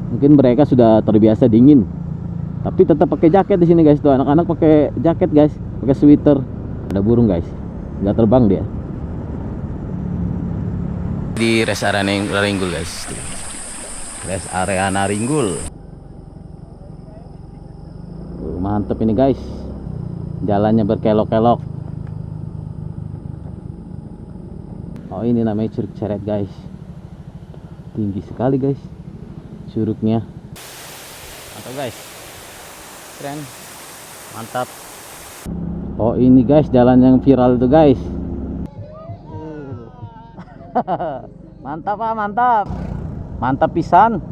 Mungkin mereka sudah terbiasa dingin, tapi tetap pakai jaket di sini guys. Tuh anak-anak pakai jaket guys, pakai sweater. Ada burung guys, nggak terbang dia. Di rest area Naringgul guys. Rest area Naringgul. Mantep ini guys. Jalannya berkelok-kelok. Oh ini namanya Curug Ceret guys. Tinggi sekali guys curugnya. Mantap guys. Keren. Mantap. Oh ini guys jalan yang viral itu guys. Mantap ah, mantap. Mantap pisan.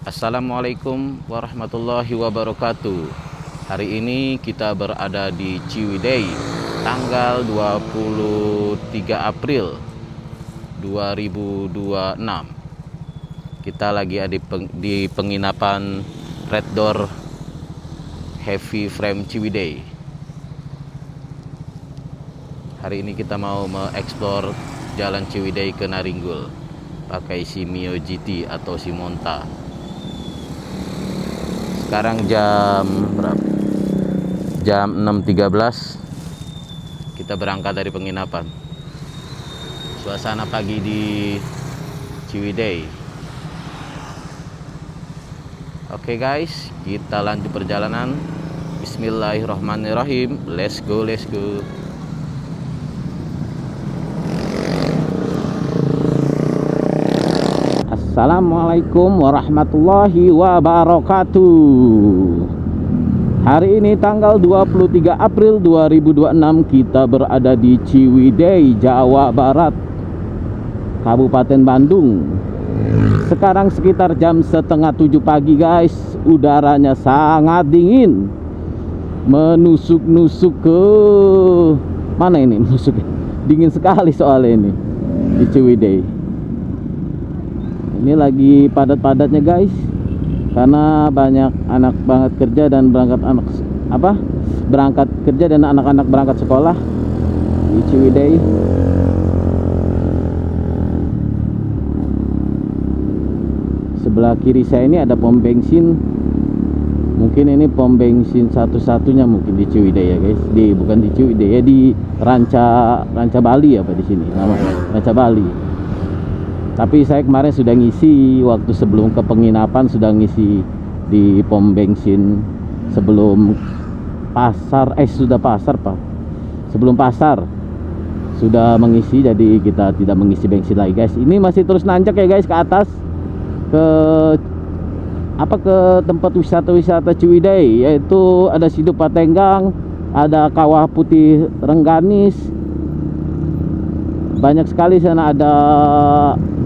Assalamualaikum warahmatullahi wabarakatuh. Hari ini kita berada di Ciwidey, tanggal 23 April 2026. Kita lagi ada di penginapan Red Door Heavy Frame Ciwidey. Hari ini kita mau mengeksplor jalan Ciwidey ke Naringgul pakai si Mio GT atau si Monta. Sekarang jam berapa? Jam 6.13. Kita berangkat dari penginapan. Suasana pagi di Ciwidey. Oke guys, kita lanjut perjalanan. Bismillahirrahmanirrahim. Let's go, let's go. Assalamualaikum warahmatullahi wabarakatuh. Hari ini tanggal 23 April 2026 kita berada di Ciwidey, Jawa Barat, Kabupaten Bandung. Sekarang sekitar jam 6:30 pagi guys. Udaranya sangat dingin. Menusuk-nusuk ke mana ini? Menusuk. Dingin sekali soalnya ini di Ciwidey. Ini lagi padat-padatnya guys, karena banyak anak berangkat kerja dan berangkat kerja dan anak-anak berangkat sekolah di Ciwidey. Sebelah kiri saya ini ada pom bensin. Mungkin ini pom bensin satu-satunya mungkin di Ciwidey ya guys. Bukan di Ciwidey ya, di Ranca Bali apa di sini namanya, Ranca Bali. Tapi saya kemarin sudah ngisi waktu sebelum ke penginapan, sudah ngisi di pom bensin sebelum pasar, sudah pasar Pak. Sebelum pasar sudah mengisi, jadi kita tidak mengisi bensin lagi guys. Ini masih terus nanjak ya guys ke atas ke tempat wisata Ciwidey, yaitu ada Sidu Patenggang, ada Kawah Putih Rengganis. Banyak sekali sana, ada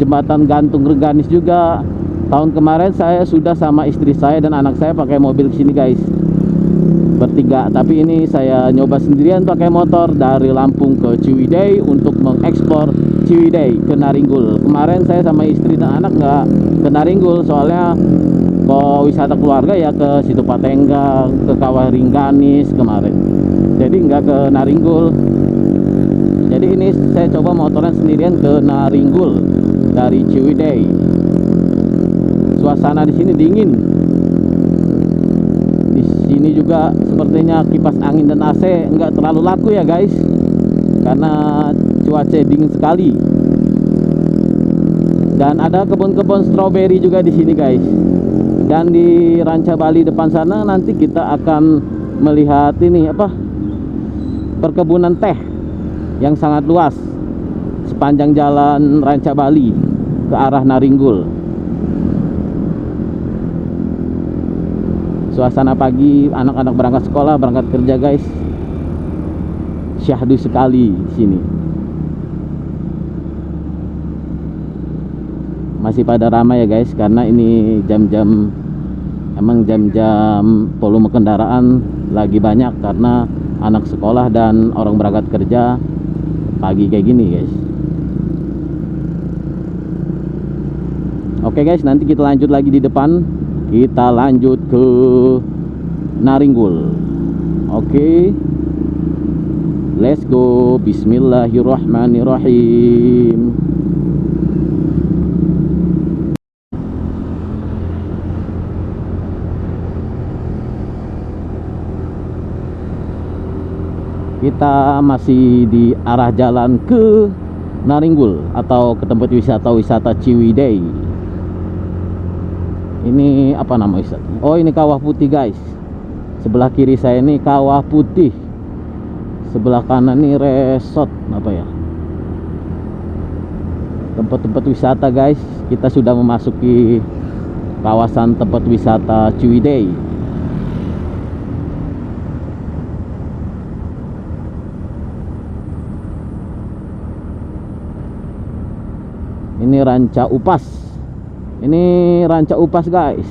jembatan gantung Rengganis juga. Tahun kemarin saya sudah sama istri saya dan anak saya pakai mobil ke sini guys, bertiga. Tapi ini saya nyoba sendirian pakai motor dari Lampung ke Ciwidey untuk mengeksplor Ciwidey ke Naringgul. Kemarin saya sama istri dan anak nggak ke Naringgul, soalnya kalau wisata keluarga ya ke Situ Patenggang, ke Kawah Rengganis kemarin. Jadi nggak ke Naringgul. Jadi ini saya coba motoran sendirian ke Naringgul dari Ciwidey. Suasana di sini dingin. Di sini juga sepertinya kipas angin dan AC nggak terlalu laku ya guys, karena cuaca dingin sekali. Dan ada kebun-kebun stroberi juga di sini guys. Dan di Ranca Bali depan sana nanti kita akan melihat ini perkebunan teh yang sangat luas sepanjang jalan Ranca Bali ke arah Naringgul. Suasana pagi, anak-anak berangkat sekolah, berangkat kerja guys. Syahdu sekali di sini. Masih pada ramai ya guys, karena ini jam-jam volume kendaraan lagi banyak karena anak sekolah dan orang berangkat kerja pagi kayak gini guys. Oke guys, nanti kita lanjut lagi di depan. Kita lanjut ke Naringgul. Oke, let's go. Bismillahirrahmanirrahim. Kita masih di arah jalan ke Naringgul atau ke tempat wisata Ciwidey. Ini apa nama wisata? Oh, ini Kawah Putih guys. Sebelah kiri saya ini Kawah Putih, sebelah kanan ini resort apa ya, tempat-tempat wisata guys. Kita sudah memasuki kawasan tempat wisata Ciwidey. Ini Ranca Upas. Ini Ranca Upas guys.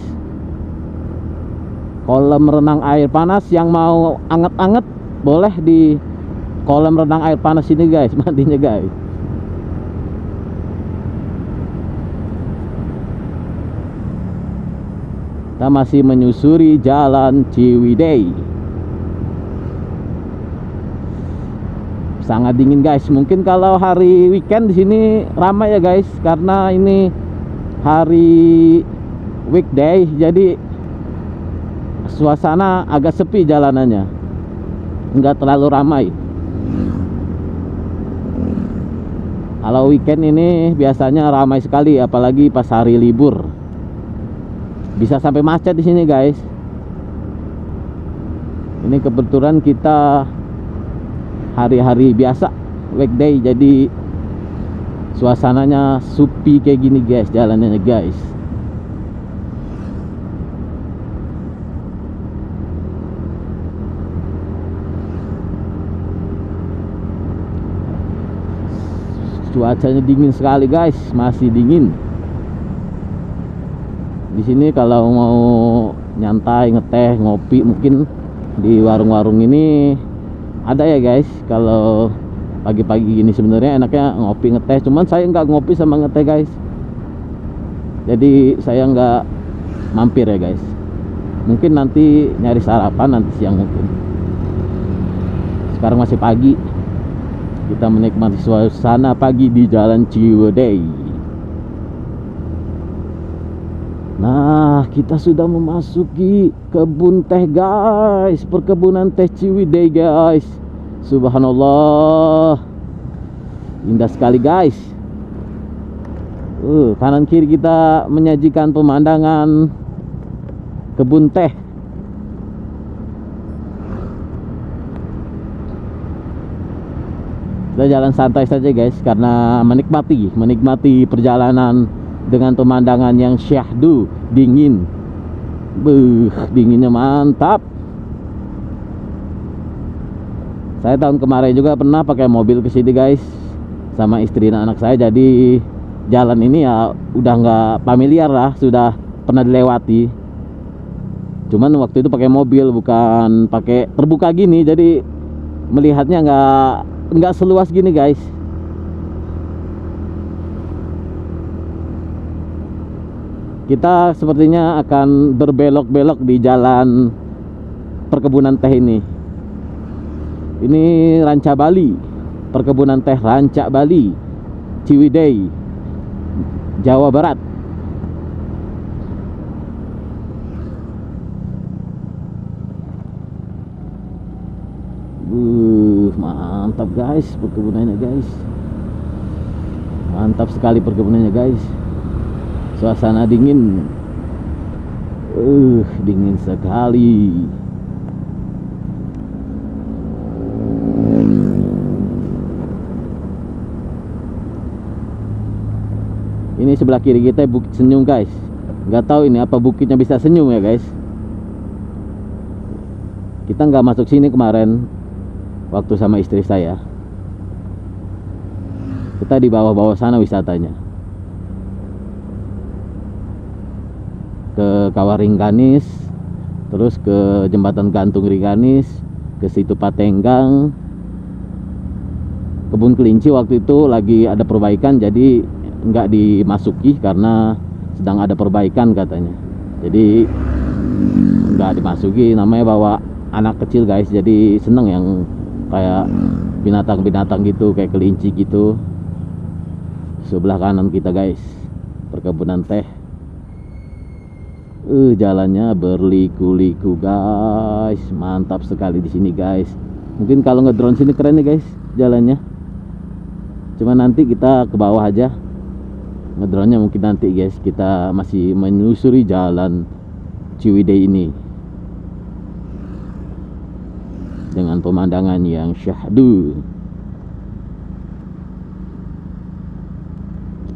Kolam renang air panas. Yang mau anget-anget boleh di kolam renang air panas ini guys, mandinya guys. Kita masih menyusuri jalan Ciwidey. Sangat dingin guys. Mungkin kalau hari weekend di sini ramai ya guys, karena ini hari weekday, jadi suasana agak sepi jalanannya, enggak terlalu ramai. Kalau weekend ini biasanya ramai sekali, apalagi pas hari libur. Bisa sampai macet di sini guys. Ini kebetulan kita hari-hari biasa, weekday, jadi suasananya sepi kayak gini guys, jalannya guys. Cuacanya dingin sekali guys, masih dingin. Di sini kalau mau nyantai, ngeteh, ngopi, mungkin di warung-warung ini ada ya guys. Kalau pagi-pagi gini sebenarnya enaknya ngopi, ngeteh, cuman saya nggak ngopi sama ngeteh guys, jadi saya nggak mampir ya guys. Mungkin nanti nyari sarapan nanti siang mungkin. Sekarang masih pagi, kita menikmati suasana pagi di jalan Ciwidey. Nah, kita sudah memasuki kebun teh guys, perkebunan teh Ciwidey guys. Subhanallah, indah sekali guys. Kanan kiri kita menyajikan pemandangan kebun teh. Kita jalan santai saja guys, karena menikmati perjalanan dengan pemandangan yang syahdu, dingin. Dinginnya mantap. Saya tahun kemarin juga pernah pakai mobil ke sini guys, sama istri dan anak saya. Jadi jalan ini ya udah nggak familiar lah, sudah pernah dilewati. Cuman waktu itu pakai mobil, bukan pakai terbuka gini, jadi melihatnya nggak seluas gini guys. Kita sepertinya akan berbelok-belok di jalan perkebunan teh ini. Ini Ranca Bali, perkebunan teh Ranca Bali, Ciwidey, Jawa Barat. Mantap guys perkebunannya guys. Mantap sekali perkebunannya guys. Suasana dingin. Dingin sekali. Ini sebelah kiri kita Bukit Senyum guys. Nggak tahu ini apa bukitnya bisa senyum ya guys. Kita nggak masuk sini kemarin waktu sama istri saya. Kita di bawah-bawah sana wisatanya. Ke Kawah Ringganis, terus ke Jembatan Gantung Ringganis, ke situ Patenggang. Kebun kelinci waktu itu lagi ada perbaikan, jadi nggak dimasuki karena sedang ada perbaikan katanya. Jadi nggak dimasuki, namanya bawa anak kecil guys, jadi seneng yang kayak binatang-binatang gitu, kayak kelinci gitu. Sebelah kanan kita guys, perkebunan teh. Jalannya berliku-liku guys, mantap sekali di sini guys. Mungkin kalau ngedrone sini keren nih guys jalannya. Cuma nanti kita ke bawah aja. Ngedrone-nya mungkin nanti guys. Kita masih menyusuri jalan Ciwidey ini dengan pemandangan yang syahdu.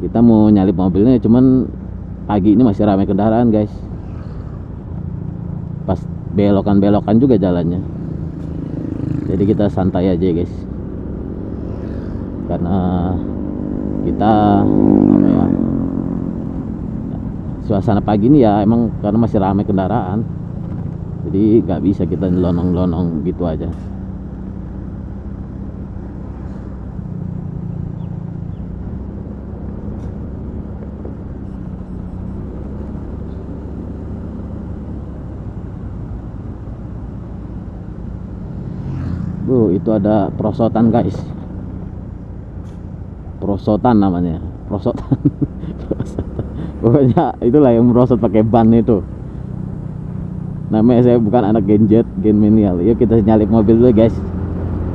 Kita mau nyalip mobilnya, cuman pagi ini masih ramai kendaraan guys. Pas belokan-belokan juga jalannya. Jadi kita santai aja guys. Karena kita apa ya, suasana pagi ini ya emang karena masih ramai kendaraan. Jadi nggak bisa kita nyelonong-nyelonong gitu aja. Itu ada perosotan guys. Perosotan namanya. Perosotan. Pokoknya itulah yang merosot pakai ban itu. Namanya, saya bukan anak genjet, gen menial. Yuk kita nyalip mobil dulu guys.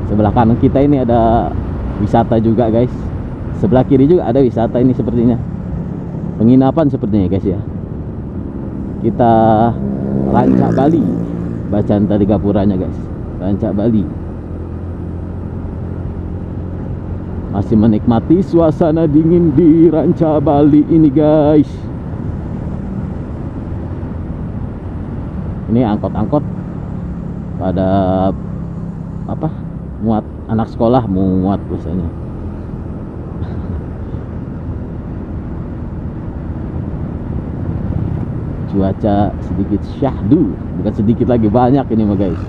Sebelah kanan kita ini ada wisata juga guys. Sebelah kiri juga ada wisata ini sepertinya. Penginapan sepertinya guys ya. Kita Rancak Bali. Bacaan tadi gapuranya guys. Rancak Bali. Masih menikmati suasana dingin di Rancak Bali ini guys. Ini angkot-angkot pada apa, muat anak sekolah, muat biasanya. Cuaca sedikit syahdu, bukan sedikit lagi, banyak ini mah guys.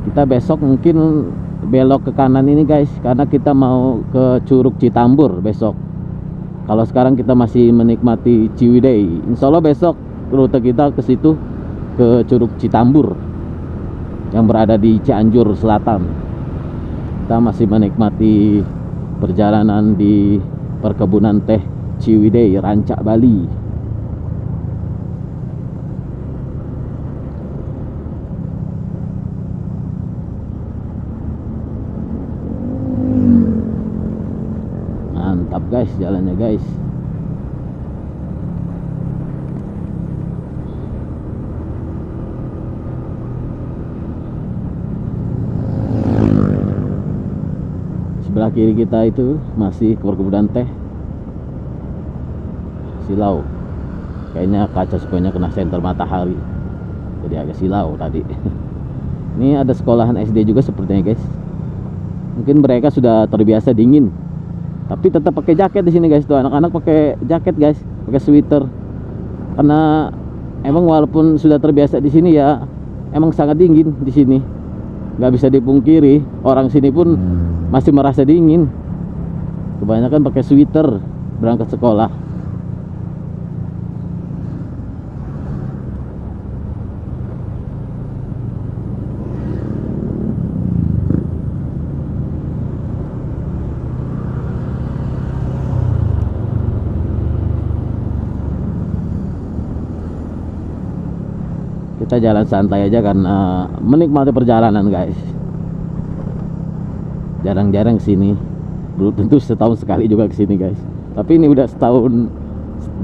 Kita besok mungkin belok ke kanan ini guys, karena kita mau ke Curug Citambur besok. Kalau sekarang kita masih menikmati Ciwidey. Insya Allah besok rute kita ke situ, ke Curug Citambur yang berada di Cianjur Selatan. Kita masih menikmati perjalanan di perkebunan teh Ciwidey, Rancak Bali. Mantap guys jalannya guys. Sebelah kiri kita itu masih perkebunan teh silau. Kayaknya kaca spionnya kena senter matahari, jadi agak silau tadi. Ini ada sekolahan SD juga sepertinya guys. Mungkin mereka sudah terbiasa dingin, tapi tetap pakai jaket di sini guys. Tuh anak-anak pakai jaket guys, pakai sweater. Karena emang walaupun sudah terbiasa di sini ya, emang sangat dingin di sini. Nggak bisa dipungkiri, orang sini pun masih merasa dingin. Kebanyakan pakai sweater berangkat sekolah. Kita jalan santai aja karena menikmati perjalanan guys. Jarang-jarang sini, belum tentu setahun sekali juga kesini guys. Tapi ini udah setahun,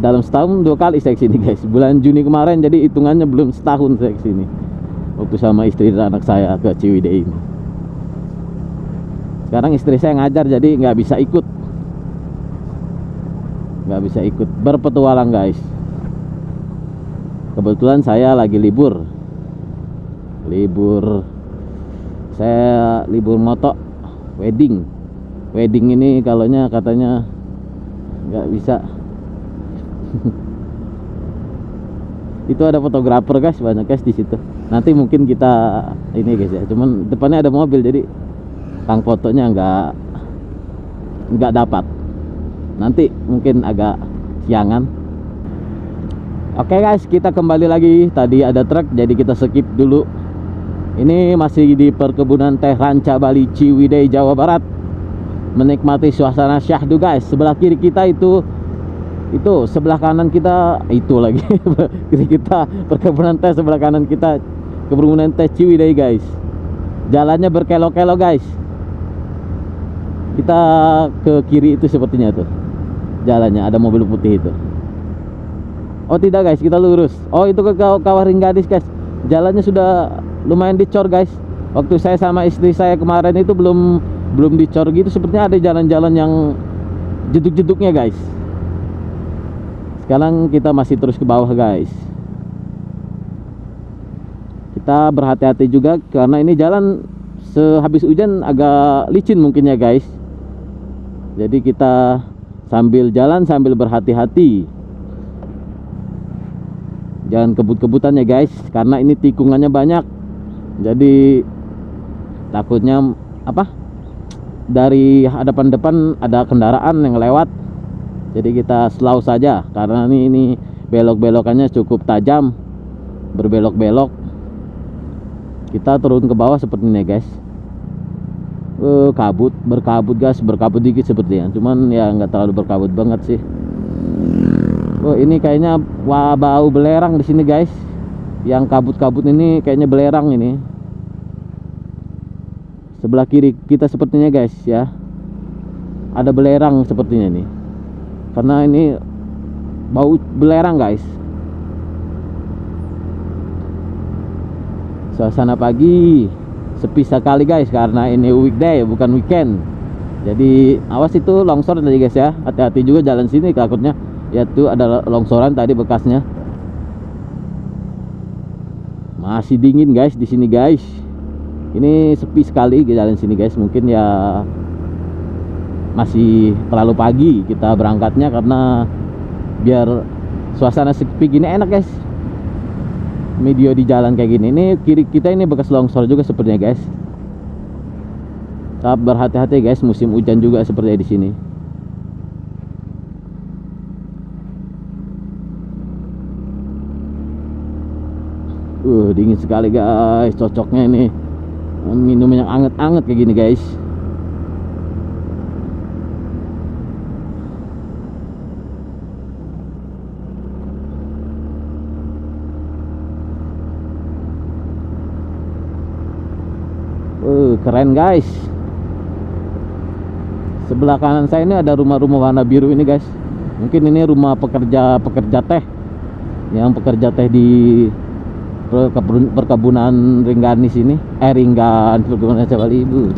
dalam setahun 2 kali saya kesini guys. Bulan Juni kemarin, jadi hitungannya belum setahun saya kesini. Waktu sama istri dan anak saya ke Ciwidey ini. Sekarang istri saya ngajar, jadi nggak bisa ikut. Nggak bisa ikut berpetualang guys. Kebetulan saya lagi libur. Saya libur moto wedding. Wedding ini kalaunya katanya nggak bisa. Itu ada fotografer guys, banyak guys di situ. Nanti mungkin kita ini guys ya. Cuman depannya ada mobil, jadi tang fotonya nggak dapat. Nanti mungkin agak siangan. Oke guys, kita kembali lagi. Tadi ada truk, jadi kita skip dulu. Ini masih di perkebunan teh Rancak Bali, Ciwidey, Jawa Barat. Menikmati suasana syahdu guys. Sebelah kiri kita itu sebelah kanan kita itu lagi. Kiri kita perkebunan teh, sebelah kanan kita ke perkebunan teh Ciwidey guys. Jalannya berkelok-kelok guys. Kita ke kiri itu sepertinya tuh jalannya, ada mobil putih itu. Oh tidak guys, kita lurus. Oh itu ke Kawah Rengganis guys. Jalannya sudah lumayan dicor guys. Waktu saya sama istri saya kemarin itu belum dicor gitu. Sepertinya ada jalan-jalan yang jeduk-jeduknya guys. Sekarang kita masih terus ke bawah guys. Kita berhati-hati juga karena ini jalan sehabis hujan agak licin mungkin ya guys. Jadi kita sambil jalan sambil berhati-hati. Jangan kebut-kebutan ya guys, karena ini tikungannya banyak. Jadi takutnya apa? Dari hadapan depan ada kendaraan yang lewat. Jadi kita slow saja karena ini belok-belokannya cukup tajam, berbelok-belok. Kita turun ke bawah seperti ini guys. Berkabut guys, berkabut dikit sepertinya. Cuman ya nggak terlalu berkabut banget sih. Oh ini kayaknya bau belerang di sini guys. Yang kabut-kabut ini kayaknya belerang ini. Sebelah kiri kita sepertinya guys ya. Ada belerang sepertinya nih. Karena ini bau belerang guys. Suasana pagi sepi sekali guys karena ini weekday bukan weekend. Jadi awas itu longsor tadi guys ya. Hati-hati juga jalan sini takutnya. Ya tuh ada longsoran tadi bekasnya. Masih dingin guys di sini guys. Ini sepi sekali di jalan sini guys. Mungkin ya masih terlalu pagi kita berangkatnya karena biar suasana sepi gini enak guys. Video di jalan kayak gini. Ini kiri kita ini bekas longsor juga sepertinya guys. Tetap berhati-hati guys, musim hujan juga seperti di sini. Dingin sekali guys. Cocoknya ini minum yang anget-anget kayak gini guys. Keren guys. Sebelah kanan saya ini ada rumah-rumah warna biru ini guys. Mungkin ini rumah pekerja teh. Yang pekerja teh di perkebunan Rengganis ini. Perkebunan Cawalibu.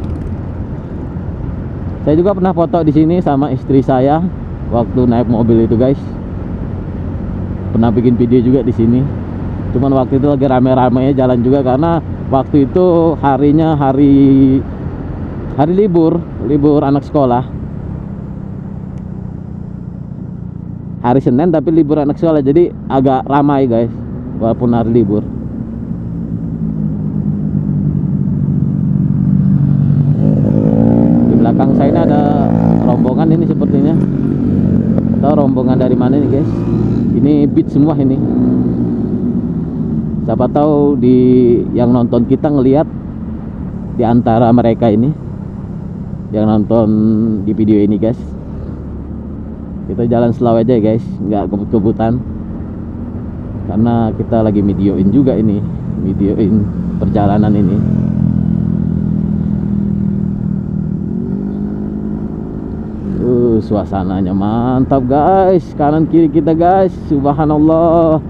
Saya juga pernah foto di sini sama istri saya waktu naik mobil itu guys. Pernah bikin video juga di sini. Cuman waktu itu lagi rame-ramenya jalan juga karena waktu itu harinya hari libur anak sekolah. Hari Senin tapi libur anak sekolah, jadi agak ramai guys walaupun hari libur. Di belakang saya ini ada rombongan ini sepertinya. Tahu rombongan dari mana nih guys? Ini beat semua ini. Siapa tahu yang nonton kita ngelihat di antara mereka ini yang nonton di video ini guys. Kita jalan slow aja guys, nggak kebut-kebutan karena kita lagi videoin juga ini, videoin perjalanan ini. Suasananya mantap guys, kanan kiri kita guys, subhanallah.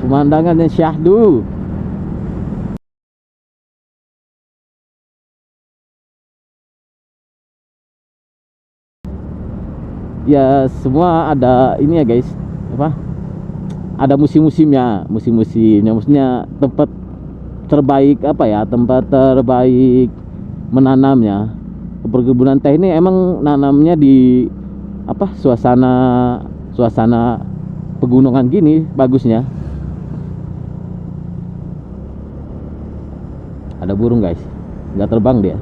Pemandangannya syahdu. Ya semua ada ini ya guys. Apa? Ada musim-musimnya, maksudnya tempat terbaik apa ya? Tempat terbaik menanamnya. Perkebunan teh ini emang nanamnya di apa? Suasana pegunungan gini bagusnya. Ada burung guys, nggak terbang dia.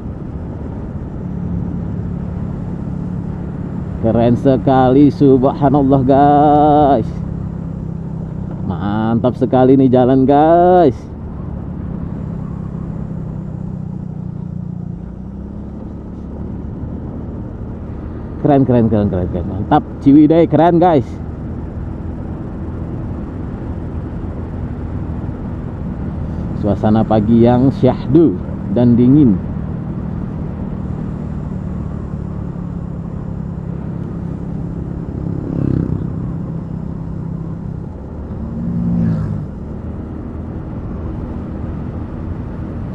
Keren sekali, subhanallah guys. Mantap sekali nih jalan guys. Keren. Mantap, Ciwidey keren guys. Suasana pagi yang syahdu dan dingin.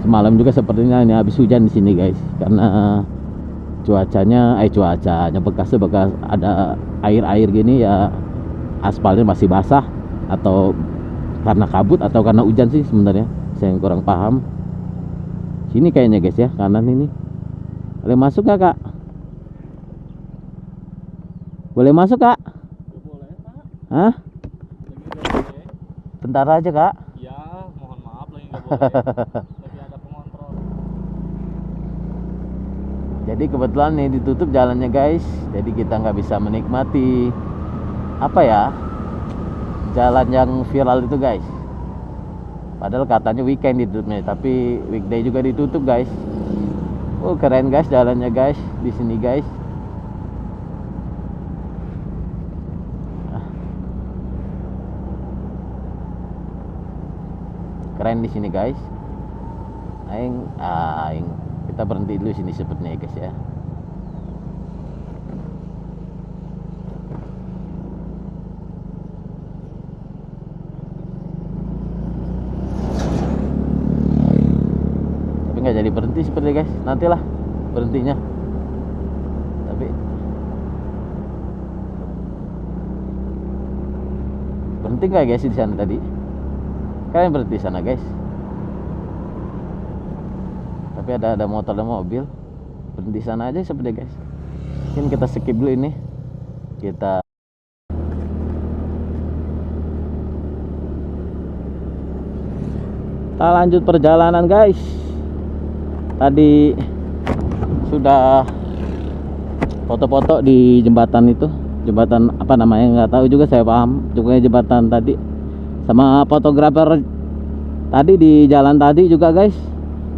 Semalam juga sepertinya ini habis hujan di sini guys, karena cuacanya bekasnya bekas ada air-air gini ya, aspalnya masih basah, atau karena kabut atau karena hujan sih sebenarnya, saya yang kurang paham. Sini kayaknya guys ya, kanan ini. Boleh masuk gak kak? Boleh masuk kak? Boleh pak. Hah? Lagi nggak boleh. Bentar aja kak. Ya mohon maaf lagi nggak boleh. Lagi ada pengontrol. Jadi kebetulan nih ditutup jalannya guys, jadi kita nggak bisa menikmati apa ya, jalan yang viral itu guys. Padahal katanya weekend ditutupnya, tapi weekday juga ditutup guys. Oh keren guys jalannya guys di sini guys. Keren di sini guys. Aing kita berhenti dulu sini sepertinya guys ya. Tapi nggak jadi berhenti seperti guys. Nantilah berhentinya. Tapi berhenti nggak guys di sana tadi? Kalian berhenti sana guys. Tapi ada motor dan mobil. Berhenti sana aja seperti guys. Mungkin kita skip dulu ini. Kita lanjut perjalanan guys. Tadi sudah foto-foto di jembatan itu. Jembatan apa namanya nggak tahu juga, saya paham. Juga jembatan tadi. Sama fotografer tadi di jalan tadi juga guys.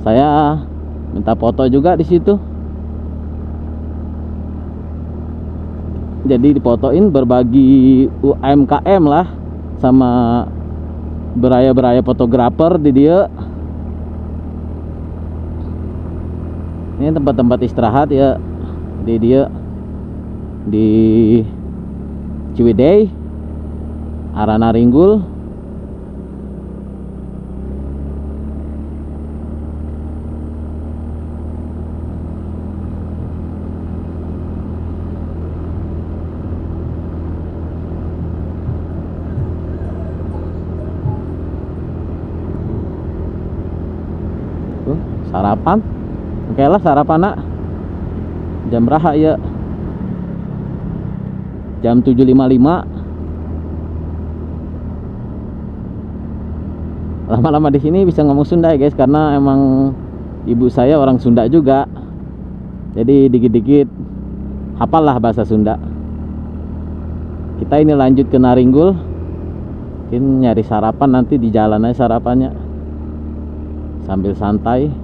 Saya minta foto juga di situ. Jadi difotoin berbagi UMKM lah, sama beraya-beraya fotografer di dia. Ini tempat-tempat istirahat ya di dia, di Ciwidey, arah Naringgul. Sarapan, oke lah sarapan nak. Jam berapa ya? Jam 7.55. Lama-lama di sini bisa ngomong Sunda ya guys, karena emang ibu saya orang Sunda juga. Jadi dikit-dikit hafal lah bahasa Sunda. Kita ini lanjut ke Naringgul. Mungkin nyari sarapan, nanti di jalan aja sarapannya, sambil santai.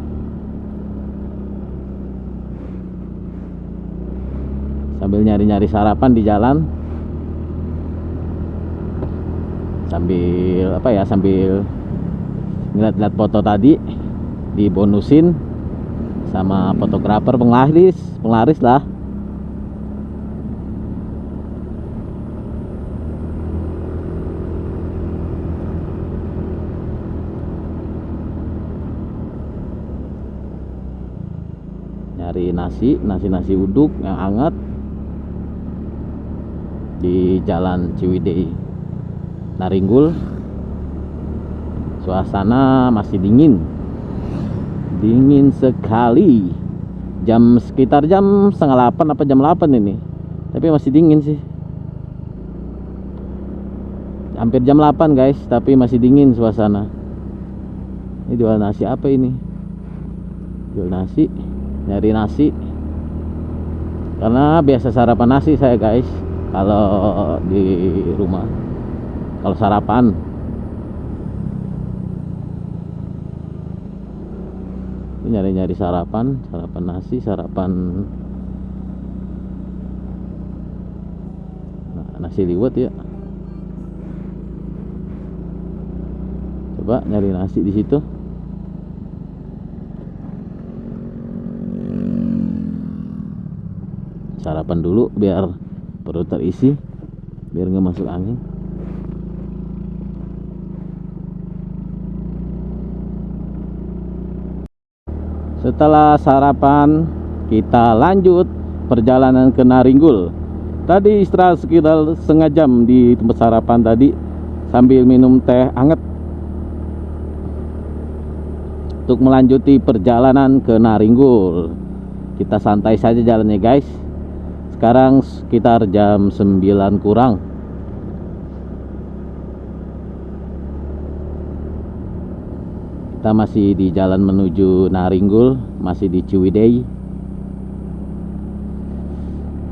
Sambil nyari-nyari sarapan di jalan, sambil apa ya, sambil ngeliat-liat foto tadi, dibonusin sama fotografer penglaris lah. Nyari nasi uduk yang hangat di jalan Ciwidey Naringgul. Suasana masih dingin sekali. Sekitar jam 7:30 apa jam 8 ini, tapi masih dingin sih. Hampir jam 8 guys, tapi masih dingin suasana. Ini jual nasi apa ini? Jual nasi, nyari nasi. Karena biasa sarapan nasi saya guys kalau di rumah, kalau sarapan. Ini nyari-nyari sarapan nasi, nasi liwet ya. Coba nyari nasi di situ. Sarapan dulu biar perut terisi, biar nggak masuk angin. Setelah sarapan, kita lanjut perjalanan ke Naringgul. Tadi istirahat sekitar setengah jam di tempat sarapan tadi sambil minum teh hangat untuk melanjuti perjalanan ke Naringgul. Kita santai saja jalannya guys. Sekarang sekitar jam 9 kurang. Kita masih di jalan menuju Naringgul, masih di Ciwidey.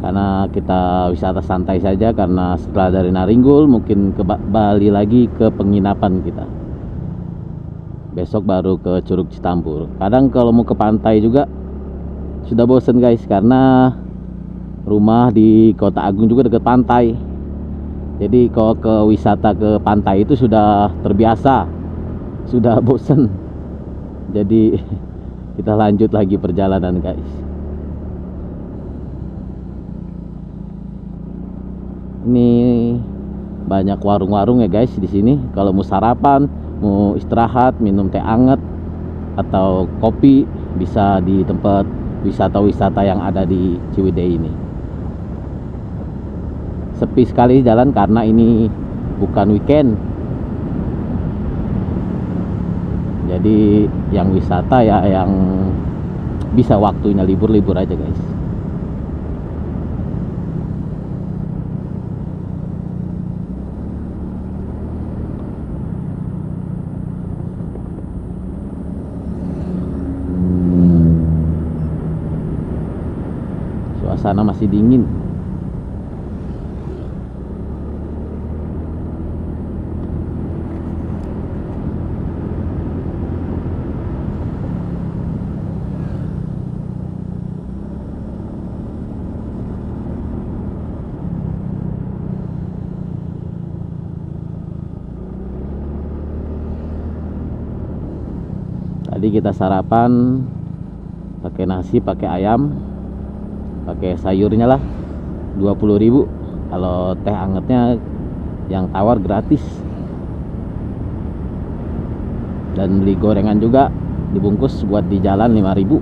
Karena kita wisata santai saja, karena setelah dari Naringgul mungkin kembali lagi ke penginapan kita. Besok baru ke Curug Citampur. Kadang kalau mau ke pantai juga sudah bosen guys, karena rumah di Kota Agung juga dekat pantai. Jadi kalau ke wisata ke pantai itu sudah terbiasa, sudah bosen. Jadi kita lanjut lagi perjalanan guys. Ini banyak warung-warung ya guys di sini. Kalau mau sarapan, mau istirahat, minum teh anget atau kopi, bisa di tempat wisata-wisata yang ada di Ciwidey ini. Sepi sekali jalan karena ini bukan weekend. Jadi yang wisata ya yang bisa waktunya libur-libur aja guys. Suasana masih dingin. Tadi kita sarapan pakai nasi, pakai ayam, pakai sayurnya lah 20.000. Kalau teh angetnya yang tawar gratis. Dan beli gorengan juga dibungkus buat di jalan 5.000.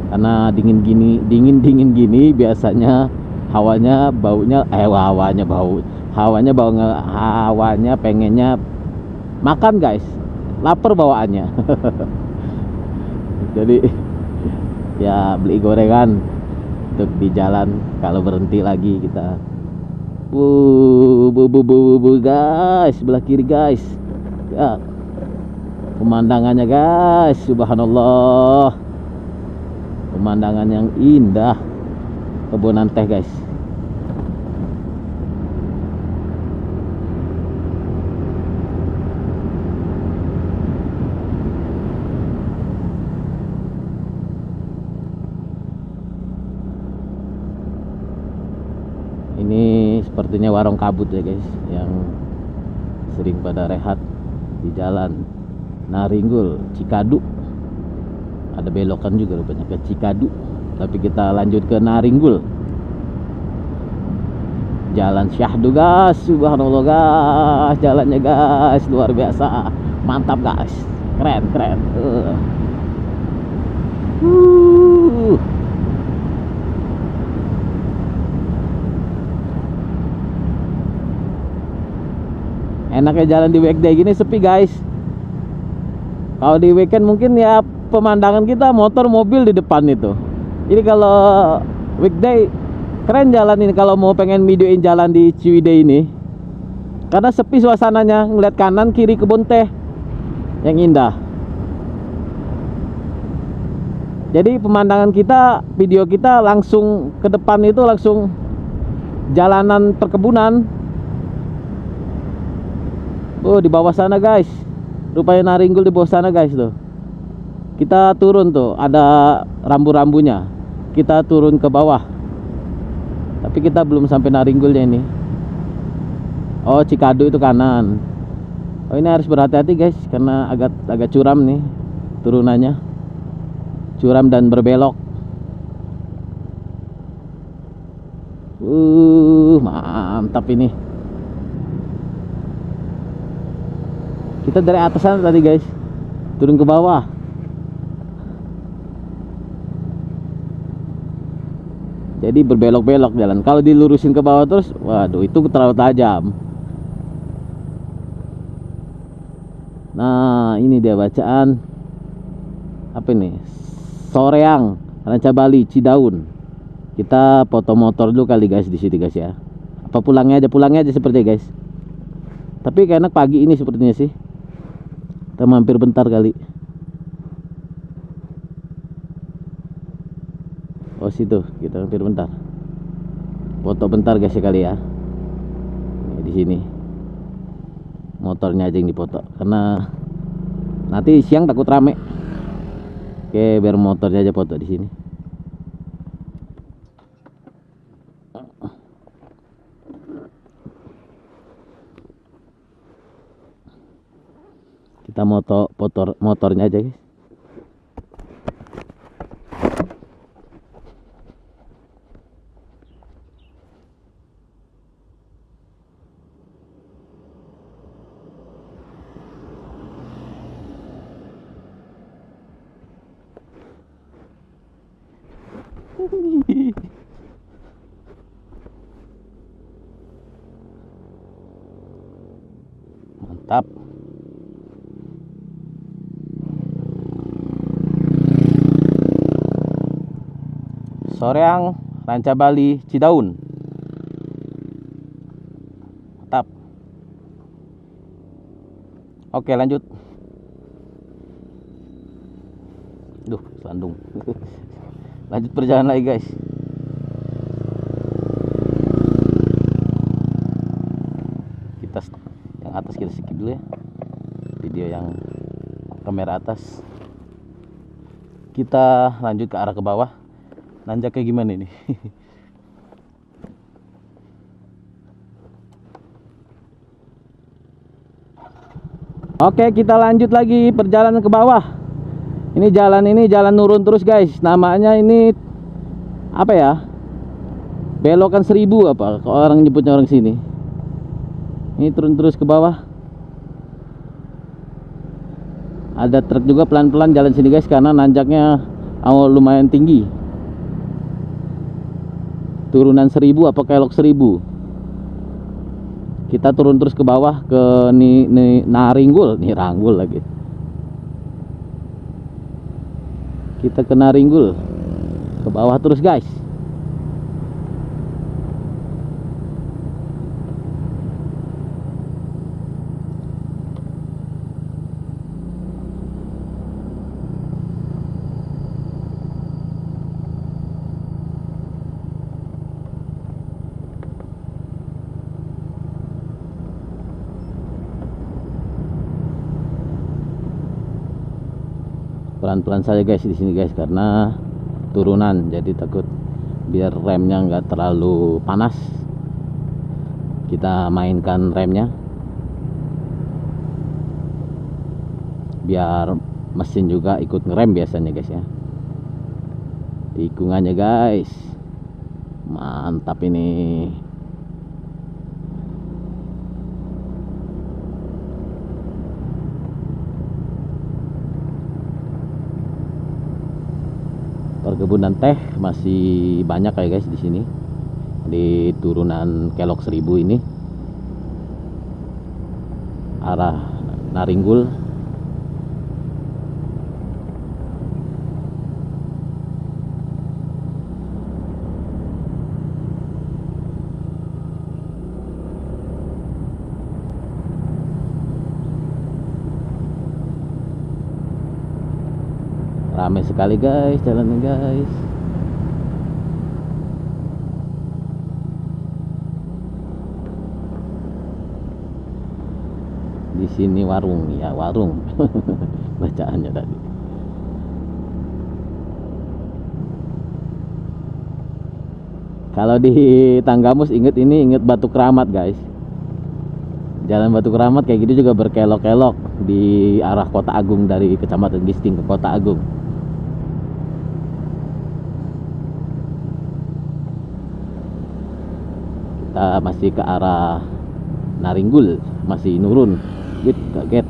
Karena dingin gini biasanya hawanya pengennya makan guys, lapar bawaannya. Jadi ya beli gorengan untuk di jalan kalau berhenti lagi kita. Guys, sebelah kiri guys. Ya. Pemandangannya guys, subhanallah. Pemandangan yang indah. Kebonan teh guys. Ini sepertinya warung kabut ya guys, yang sering pada rehat di jalan Naringgul, Cikadu. Ada belokan juga rupanya ke Cikadu, tapi kita lanjut ke Naringgul. Jalan syahdu guys, subhanallah guys, jalannya guys luar biasa, mantap guys, keren. Enaknya jalan di weekday gini sepi guys. Kalau di weekend mungkin ya pemandangan kita motor mobil di depan itu. Jadi kalau weekday keren jalan ini kalau mau pengen videoin jalan di Ciwidey ini. Karena sepi suasananya, ngeliat kanan kiri kebun teh yang indah. Jadi pemandangan kita, video kita langsung ke depan itu langsung jalanan perkebunan. Oh, di bawah sana guys. Rupanya Naringgul di bawah sana guys tuh. Kita turun tuh, ada rambu-rambunya. Kita turun ke bawah. Tapi kita belum sampai Naringgulnya ini. Oh, Cikadu itu kanan. Oh, ini harus berhati-hati guys karena agak curam nih turunannya. Curam dan berbelok. Mantap ini. Kita dari atas sana tadi guys, turun ke bawah. Jadi berbelok-belok jalan. Kalau dilurusin ke bawah terus, waduh itu terlalu tajam. Nah ini dia bacaan apa ini? Soreang, Ranca Bali, Cidaun. Kita foto motor dulu kali guys di sini guys ya. Apa pulangnya aja seperti guys. Tapi kayaknya pagi ini sepertinya sih. Kita mampir bentar kali. Oh situ, kita mampir bentar. Foto bentar guys sekali ya. Nih, di sini. Motornya aja yang dipoto karena nanti siang takut rame. Oke, biar motornya aja foto di sini. Kita foto motornya aja guys. Mantap. Soreang, Ranca Bali, Cidaun. Mantap. Oke lanjut. Duh, Bandung. Lanjut perjalanan lagi guys. Kita yang atas kita skip dulu ya. Video yang kamera atas. Kita lanjut ke arah ke bawah. Nanjaknya gimana ini? Oke, kita lanjut lagi perjalanan ke bawah. Ini jalan nurun terus guys. Namanya ini apa ya? Belokan 1000 apa? Kalau orang nyebutnya orang sini. Ini turun terus ke bawah. Ada truk juga pelan-pelan jalan sini guys karena nanjaknya lumayan tinggi. Turunan 1000 apa kelok 1000. Kita turun terus ke bawah ke Naringgul, nih Ranggul lagi. Kita ke Naringgul. Ke bawah terus guys. Pelan-pelan saja guys di sini guys karena turunan, jadi takut biar remnya nggak terlalu panas. Kita mainkan remnya biar mesin juga ikut ngerem biasanya guys ya. Tikungannya guys, mantap ini. Perkebunan teh masih banyak ya guys di sini, di turunan Kelok 1000 ini, arah Naringgul. Ramai sekali guys jalannya guys. Di sini warung ya, warung. Bacaannya tadi. Kalau di Tanggamus inget Batu Keramat guys. Jalan Batu Keramat kayak gitu juga berkelok-kelok di arah Kota Agung, dari Kecamatan Gisting ke Kota Agung. Kita masih ke arah Naringgul, masih nurun. Wih, kaget.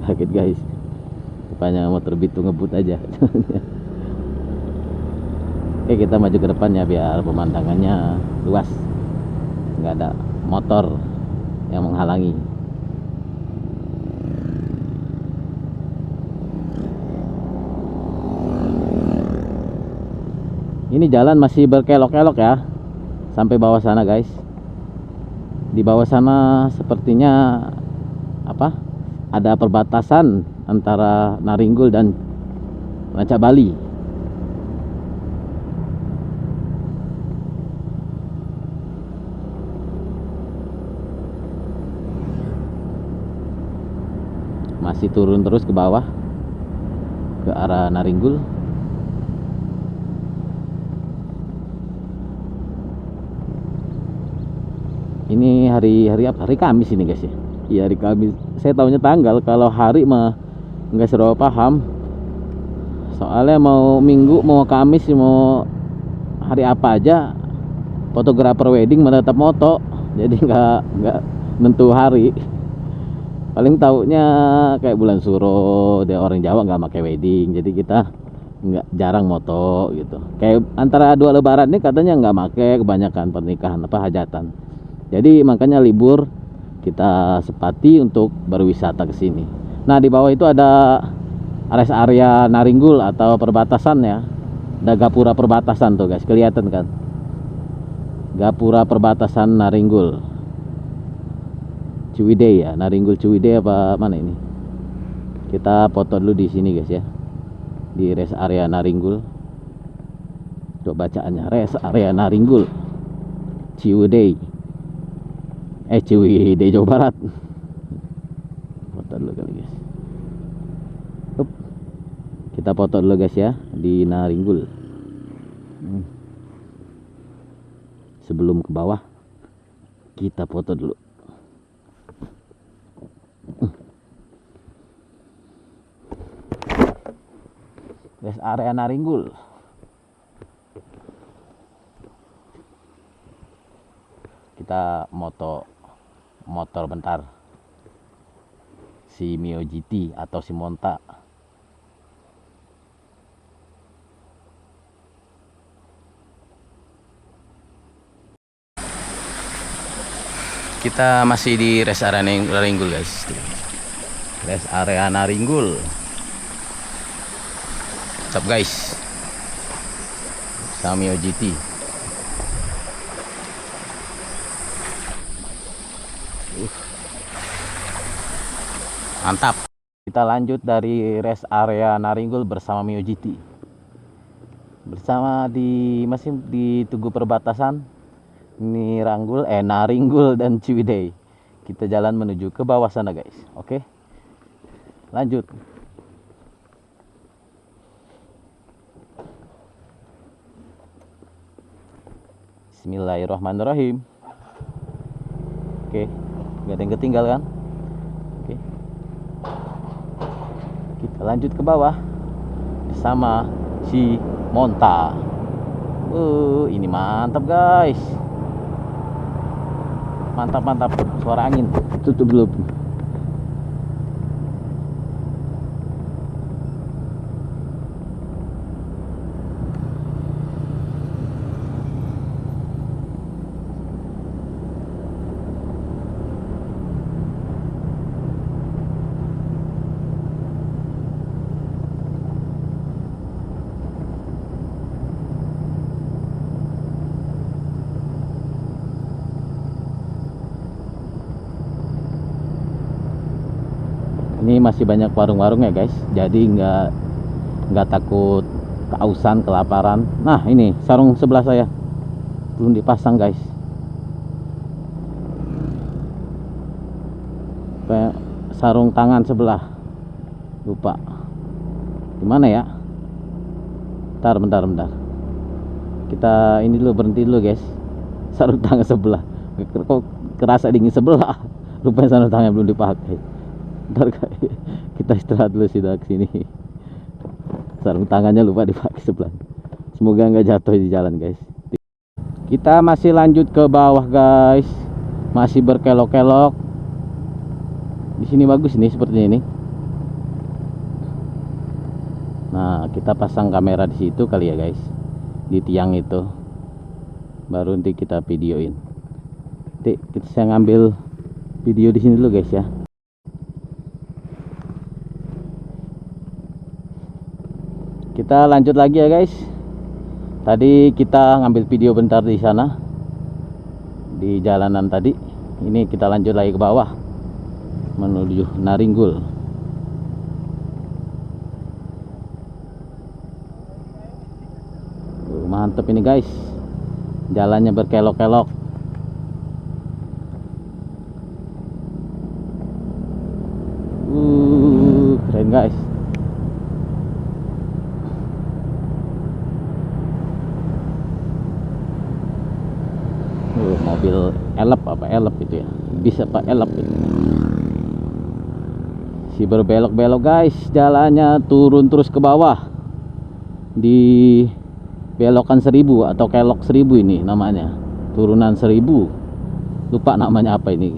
Kaget guys. Rupanya mau terbit tuh ngebut aja. Oke, kita maju ke depannya biar pemandangannya luas, nggak ada motor yang menghalangi. Ini jalan masih berkelok-kelok ya sampai bawah sana guys. Di bawah sana sepertinya apa? Ada perbatasan antara Naringgul dan Ranca Bali. Masih turun terus ke bawah ke arah Naringgul. Ini hari apa? Hari Kamis ini guys ya. Iya, hari Kamis. Saya tahunya tanggal, kalau hari mah nggak serba paham. Soalnya mau Minggu, mau Kamis, mau hari apa aja, fotografer wedding menetap moto. Jadi nggak nentu hari. Paling tahunya kayak bulan Suro, dia orang Jawa nggak pakai wedding. Jadi kita nggak jarang moto gitu. Kayak antara dua lebaran ini katanya nggak pakai, kebanyakan pernikahan apa hajatan. Jadi makanya libur kita sepati untuk berwisata ke sini. Nah, di bawah itu ada rest area Naringgul atau perbatasan ya. Ada gapura perbatasan tuh guys, kelihatan kan? Gapura perbatasan Naringgul. Ciwidey ya, Naringgul Ciwidey apa mana ini? Kita foto dulu di sini guys ya. Di rest area Naringgul. Coba bacaannya, rest area Naringgul Ciwidey. Ciwidey Jawa Barat. Foto dulu kali guys. Kita foto dulu guys ya di Naringgul. Sebelum ke bawah kita foto dulu. Rest area Naringgul. Kita motor bentar, si Mio GT atau si Monta. Kita masih di rest area Naringgul guys. Rest area Naringgul. What's up guys, sama Mio GT. Mantap. Kita lanjut dari rest area Naringgul bersama Mio GT. Bersama masih di Tugu Perbatasan Naringgul dan Ciwidey. Kita jalan menuju ke bawah sana guys. Oke. Lanjut. Bismillahirrahmanirrahim. Oke, nggak ada yang ketinggal kan? Oke. Kita lanjut ke bawah bersama si Monta. Ini mantap guys. Mantap. Suara angin. Tutup dulu. Ini masih banyak warung-warung ya guys, jadi nggak takut kehausan, kelaparan. Nah, ini sarung sebelah saya belum dipasang guys. Kayak sarung tangan sebelah lupa gimana ya. Bentar. Kita ini dulu, berhenti dulu guys. Sarung tangan sebelah kok kerasa dingin sebelah, rupanya sarung tangan belum dipakai. Bentar guys, kita istirahat dulu sudah kesini. Sarung tangannya lupa dipakai sebelah. Semoga nggak jatuh di jalan guys. Kita masih lanjut ke bawah guys, masih berkelok-kelok. Di sini bagus nih seperti ini. Nah, kita pasang kamera di situ kali ya guys, di tiang itu. Baru nanti kita videoin. Nanti saya ngambil video di sini dulu guys ya. Kita lanjut lagi ya guys. Tadi kita ngambil video bentar di sana, di jalanan tadi. Ini kita lanjut lagi ke bawah menuju Naringgul. Mantep ini guys, jalannya berkelok-kelok. Keren guys. Mobil elep itu ya, bisa pak elep itu. Si berbelok-belok guys, jalannya turun terus ke bawah di belokan 1000 atau kelok 1000 ini namanya, turunan 1000. Lupa namanya apa ini.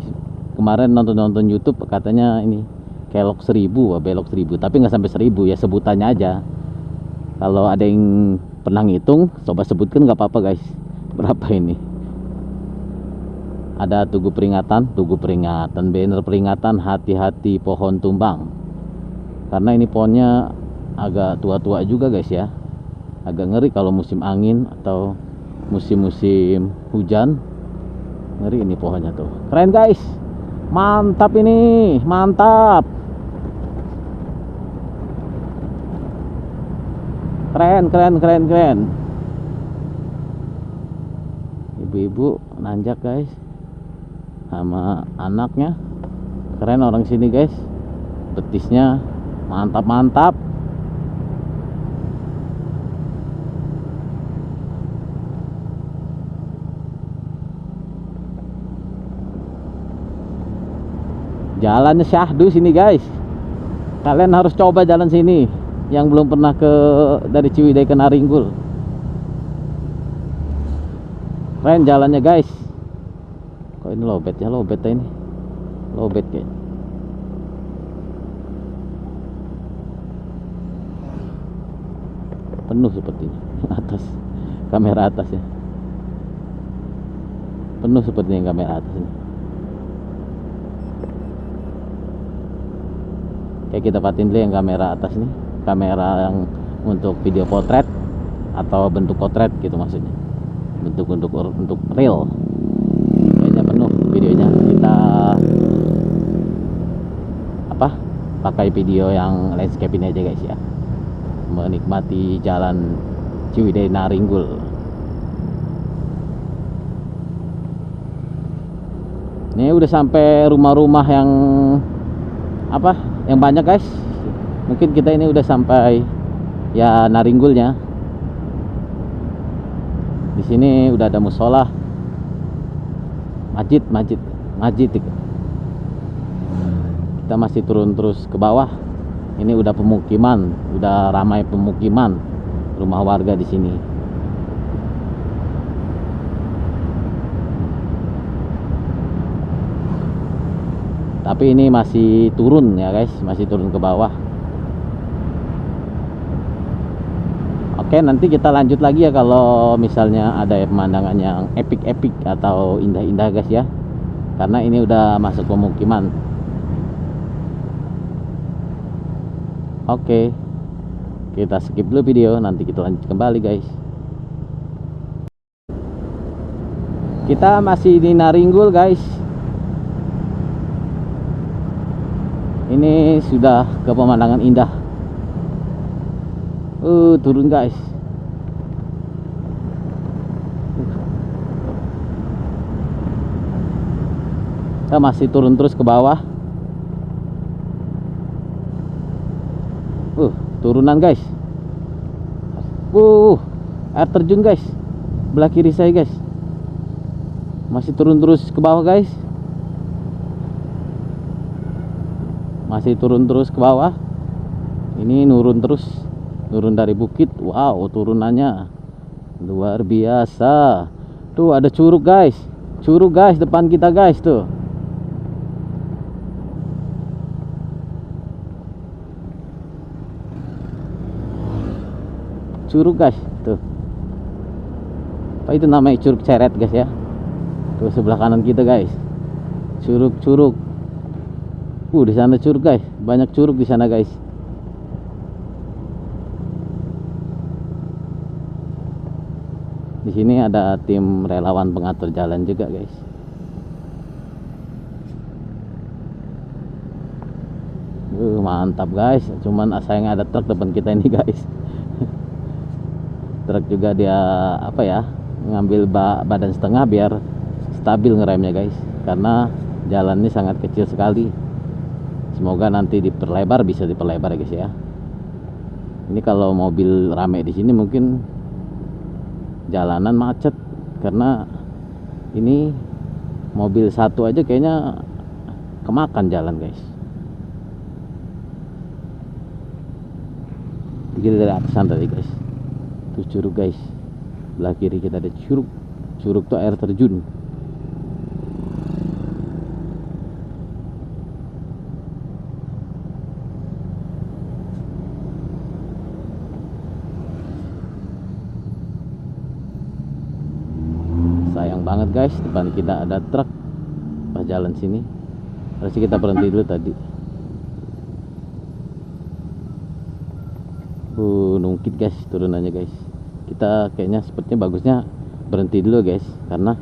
Kemarin nonton YouTube katanya ini kelok 1000, belok 1000, tapi nggak sampai 1000 ya, sebutannya aja. Kalau ada yang pernah ngitung, coba sebutkan nggak apa-apa guys, berapa ini. Ada tugu peringatan, banner peringatan hati-hati pohon tumbang. Karena ini pohonnya agak tua-tua juga guys ya, agak ngeri kalau musim angin atau musim-musim hujan. Ngeri ini pohonnya tuh. Keren guys, mantap ini, mantap. Keren. Ibu-ibu nanjak guys sama anaknya. Keren orang sini guys, betisnya mantap. Jalannya syahdu sini guys, kalian harus coba jalan sini yang belum pernah dari Ciwidey ke Naringgul. Keren jalannya guys. Kok ini lobet ya, ini lobet kayak. Penuh sepertinya atas, kamera atas ya, penuh sepertinya kamera atas ini. Kayak kita patin dulu yang kamera atas nih, kamera yang untuk video potret atau bentuk potret gitu maksudnya, untuk real. Kayaknya penuh videonya. Kita pakai video yang landscape ini aja guys ya, menikmati jalan Ciwidey Naringgul. Ini udah sampai rumah-rumah yang banyak guys. Mungkin kita ini udah sampai ya Naringgulnya. Di sini udah ada musola, masjid. Kita masih turun terus ke bawah. Ini udah pemukiman, udah ramai pemukiman, rumah warga di sini. Tapi ini masih turun ya guys, masih turun ke bawah. Oke, nanti kita lanjut lagi ya kalau misalnya ada pemandangan yang epic atau indah-indah guys ya. Karena ini udah masuk pemukiman. Oke, kita skip dulu video, nanti kita lanjut kembali guys. Kita masih di Naringgul guys. Ini sudah ke pemandangan indah. Turun guys. Kita masih turun terus ke bawah. Turunan guys. Air terjun guys, belah kiri saya guys. Masih turun terus ke bawah guys. Masih turun terus ke bawah. Ini nurun terus, nurun dari bukit. Wow, turunannya luar biasa. Tuh ada curug guys. Curug guys depan kita guys tuh. Curug guys tuh. Apa itu namanya, curug Ceret guys ya. Tuh sebelah kanan kita guys. Curug-curug. Di sana curug guys. Banyak curug di sana guys. Di sini ada tim relawan pengatur jalan juga guys. Mantap guys. Cuman sayang ada truk depan kita ini guys. Truk juga dia apa ya, ngambil badan setengah biar stabil ngeremnya guys, karena jalan ini sangat kecil sekali. Semoga nanti diperlebar, bisa diperlebar guys ya. Ini kalau mobil rame di sini mungkin jalanan macet, karena ini mobil satu aja kayaknya kemakan jalan guys. Kita dari atasan tadi guys. Tuh curug guys. Belah kiri kita ada curug. Curug tuh air terjun. Sayang banget guys, depan kita ada truk pas jalan sini. Harusnya kita berhenti dulu tadi. Nungkit guys turunannya guys. Kita kayaknya sepertinya bagusnya berhenti dulu guys, karena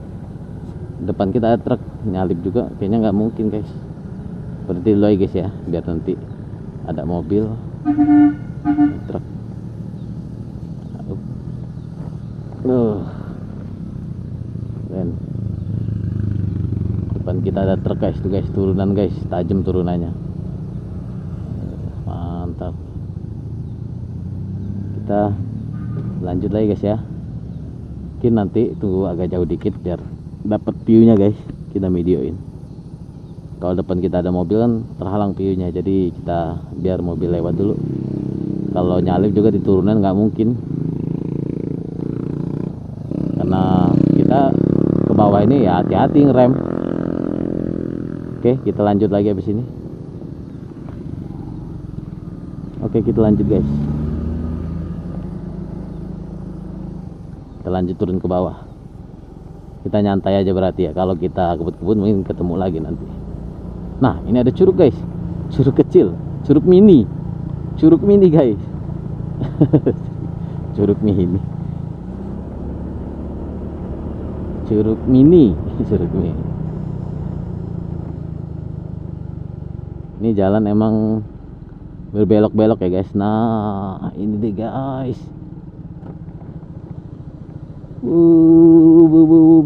depan kita ada truk nyalip juga, kayaknya nggak mungkin guys. Berhenti dulu aja guys ya, biar nanti ada mobil truk. Dan depan kita ada truk guys, tuh guys, turunan guys, tajam turunannya. Mantap. Kita lanjut lagi guys ya. Mungkin nanti tunggu agak jauh dikit biar dapat view-nya guys, kita videoin. Kalau depan kita ada mobil kan terhalang view-nya, jadi kita biar mobil lewat dulu. Kalau nyalip juga di turunan nggak mungkin, karena kita ke bawah ini ya hati-hati ngerem. Oke, kita lanjut lagi habis ini. Oke, kita lanjut guys. Kita lanjut turun ke bawah. Kita nyantai aja berarti ya. Kalau kita kebut-kebut mungkin ketemu lagi nanti. Nah, ini ada curug guys. Curug kecil, curug mini. Curug mini guys. Curug mini. Curug mini. Curug mini. Ini jalan emang berbelok-belok ya guys. Nah, ini deh guys.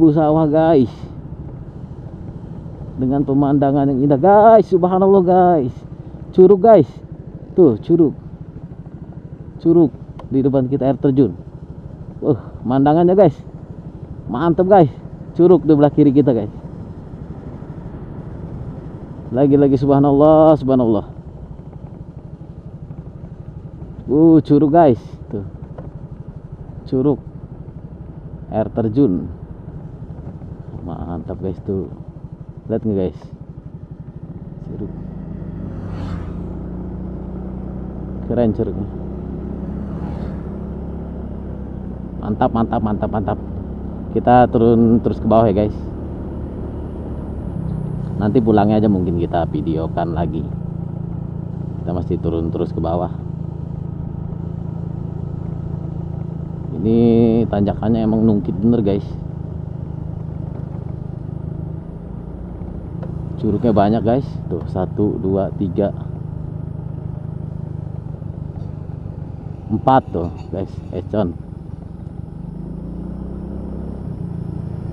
Sawah guys, dengan pemandangan yang indah guys. Subhanallah guys. Curug guys. Tuh curug. Curug di depan kita air terjun. Pemandangannya guys, mantap guys. Curug di belah kiri kita guys. Lagi-lagi subhanallah, subhanallah. Curug guys. Tuh curug air terjun. Mantap guys tuh. Lihat nggak guys, curug keren curugnya. Mantap, mantap, mantap, mantap. Kita turun terus ke bawah ya guys. Nanti pulangnya aja mungkin kita videokan lagi. Kita masih turun terus ke bawah. Ini tanjakannya emang nungkit bener guys. Curugnya banyak guys. Tuh 1, 2, 3, 4 tuh guys. Econ.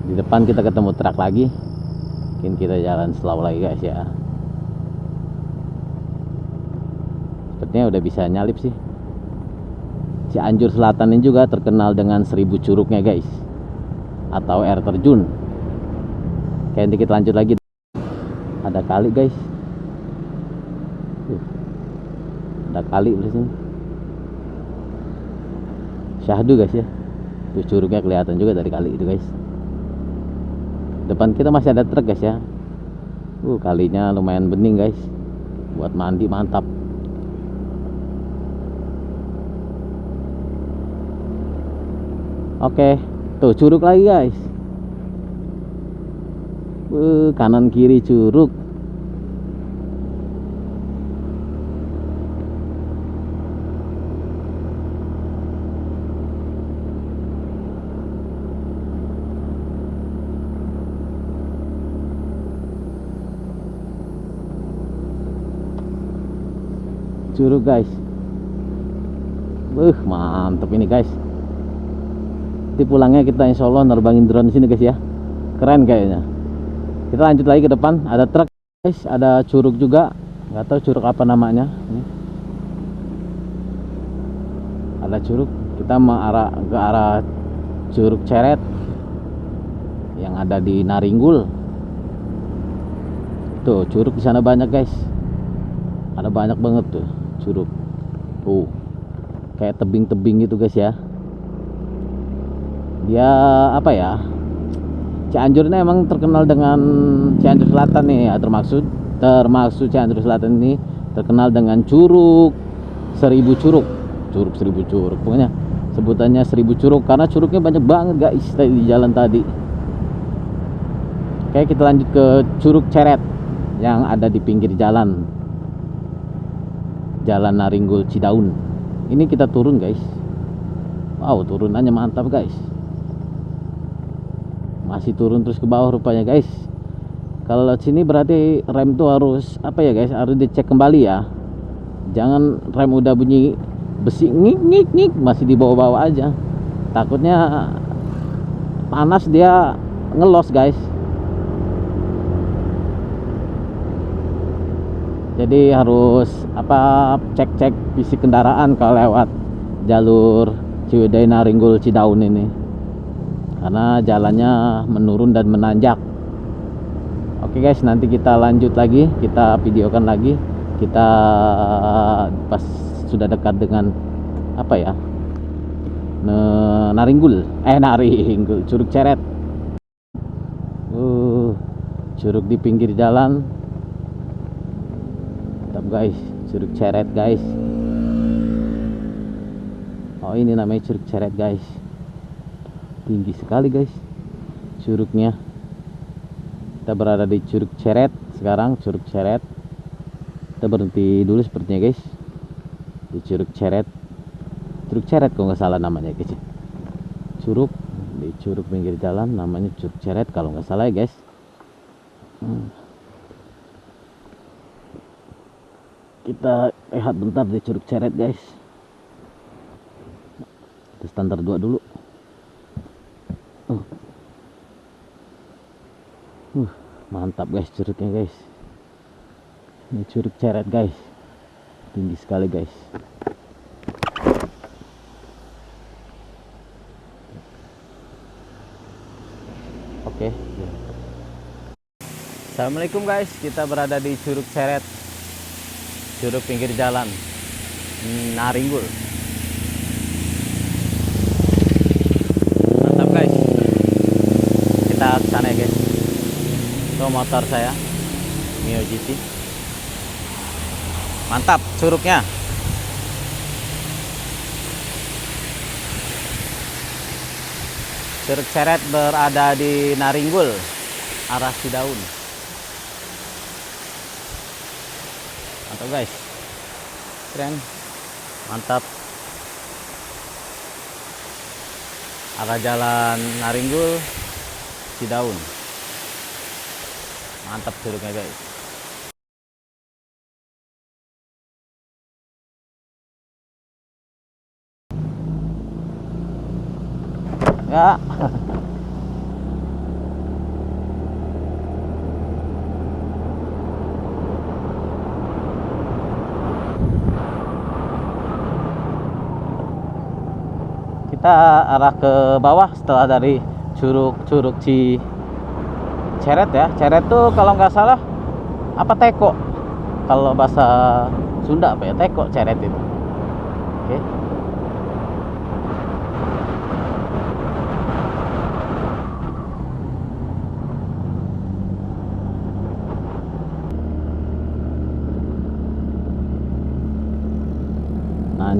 Di depan kita ketemu truk lagi. Mungkin kita jalan slow lagi guys ya. Sepertinya udah bisa nyalip sih. Cianjur Selatan ini juga terkenal dengan 1000 curugnya guys, atau air terjun. Oke, nanti kita lanjut lagi. Ada kali guys. Ada kali di sini. Syahdu guys ya. Tuh curugnya kelihatan juga dari kali itu guys. Depan kita masih ada truk guys ya. Kalinya lumayan bening guys. Buat mandi mantap. Oke, tuh curug lagi guys. Kanan kiri curug. Curug guys. Mantep ini guys. Nanti pulangnya kita insya Allah nerbangin drone di sini guys ya. Keren kayaknya. Kita lanjut lagi ke depan. Ada truk guys, ada curug juga. Nggak tahu curug apa namanya. Ini. Ada curug. Kita mengarah ke arah Curug Ceret yang ada di Naringgul. Tuh curug di sana banyak guys. Ada banyak banget tuh curug. Kayak tebing-tebing gitu guys ya. Dia apa ya, Cianjur ini emang terkenal dengan Cianjur Selatan nih ya, termasuk Cianjur Selatan ini terkenal dengan curug 1000 curug. Curug 1000 curug, pokoknya sebutannya 1000 curug karena curugnya banyak banget guys di jalan tadi. Oke, kita lanjut ke Curug Ceret yang ada di pinggir jalan Naringgul Cidaun. Ini kita turun guys. Wow, turunannya mantap guys. Masih turun terus ke bawah rupanya guys. Kalau lewat sini berarti rem tuh harus apa ya guys, harus dicek kembali ya. Jangan rem udah bunyi besi ngik ngik ngik masih di bawah-bawah aja. Takutnya panas dia ngelos guys. Jadi harus cek-cek fisik kendaraan kalau lewat jalur Ciwidey Naringgul Cidaun ini, karena jalannya menurun dan menanjak. Oke guys, nanti kita lanjut lagi, kita videokan lagi kita pas sudah dekat dengan Naringgul Curug Ceret. Curug di pinggir jalan. Mantap guys, Curug Ceret guys. Oh, ini namanya Curug Ceret guys. Tinggi sekali guys curugnya. Kita berada di Curug Ceret sekarang. Curug Ceret. Kita berhenti dulu sepertinya guys di Curug Ceret. Curug Ceret kalau nggak salah namanya guys. Curug di curug pinggir jalan namanya Curug Ceret kalau nggak salah ya guys. Kita lihat bentar di Curug Ceret guys. Kita standar 2 dulu. Mantap guys curugnya guys. Ini Curug Ceret guys. Tinggi sekali guys. Oke. Assalamualaikum guys. Kita berada di Curug Ceret. Curug pinggir jalan Naringgul. Mantap guys. Kita ke sana ya guys. Itu motor saya Mio GT. Mantap curugnya. Curug Ceret berada di Naringgul arah Cidaun. Mantap guys, keren, mantap. Arah jalan Naringgul Cidaun. Mantap curugnya guys. Ya. Kita arah ke bawah setelah dari Curug Ceret ya. Ceret tuh kalau nggak salah teko. Kalau bahasa Sunda teko Ceret itu. Oke.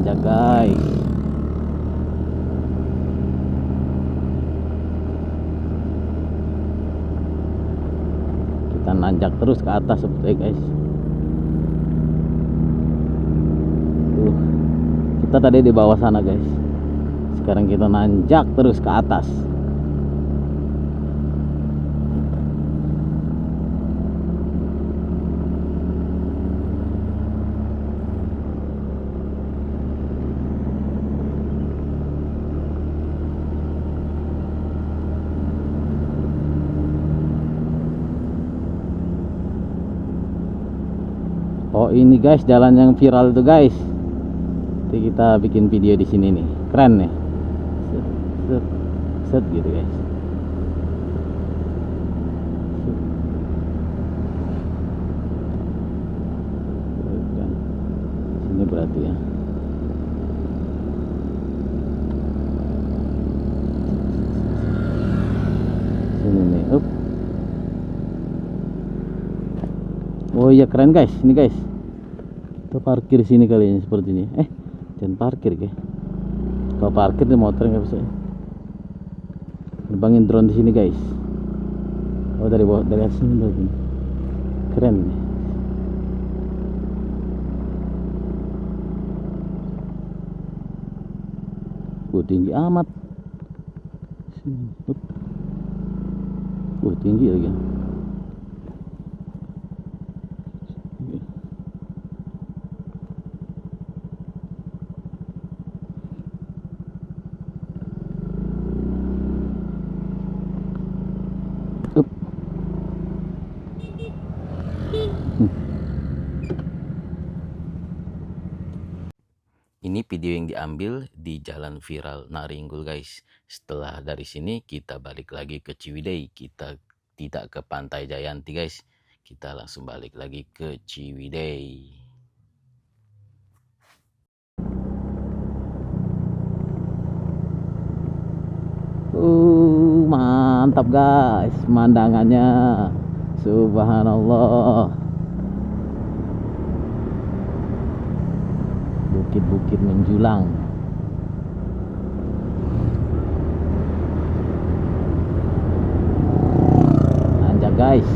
nanjak guys. Kita nanjak terus ke atas seperti guys. Kita tadi di bawah sana guys. Sekarang kita nanjak terus ke atas. Oh ini guys jalan yang viral itu guys. Nanti kita bikin video di sini nih, keren nih. Set, set, set gitu guys. Set. Sini berarti ya. Sini nih, up. Oh iya keren guys, ini guys. Kita parkir sini kali ini seperti ini. Jangan parkir guys. Kalau parkir di motor nggak bisa. Terbangin drone di sini guys. Oh dari bawah, dari atas sini berarti. Keren nih. Tinggi amat. Sini. Tinggi lagi. Ini video yang diambil di jalan viral Naringgul guys. Setelah dari sini kita balik lagi ke Ciwidey. Kita tidak ke Pantai Jayanti guys. Kita langsung balik lagi ke Ciwidey. Mantap guys pemandangannya. Subhanallah. Bukit-bukit menjulang. Nanjak guys.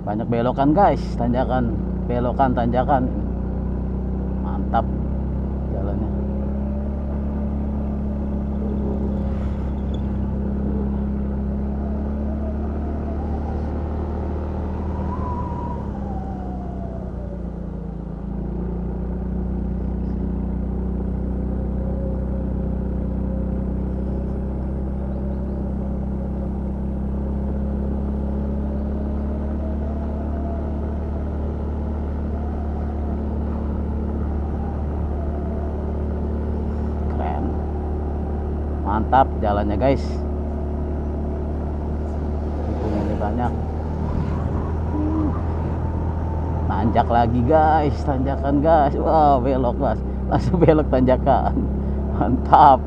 Banyak belokan guys, tanjakan, belokan, tanjakan. Mantap jalannya. Mantap jalannya guys. Tikungannya banyak. Nanjak lagi guys, tanjakan guys. Wow, belok guys. Langsung belok tanjakan. Mantap.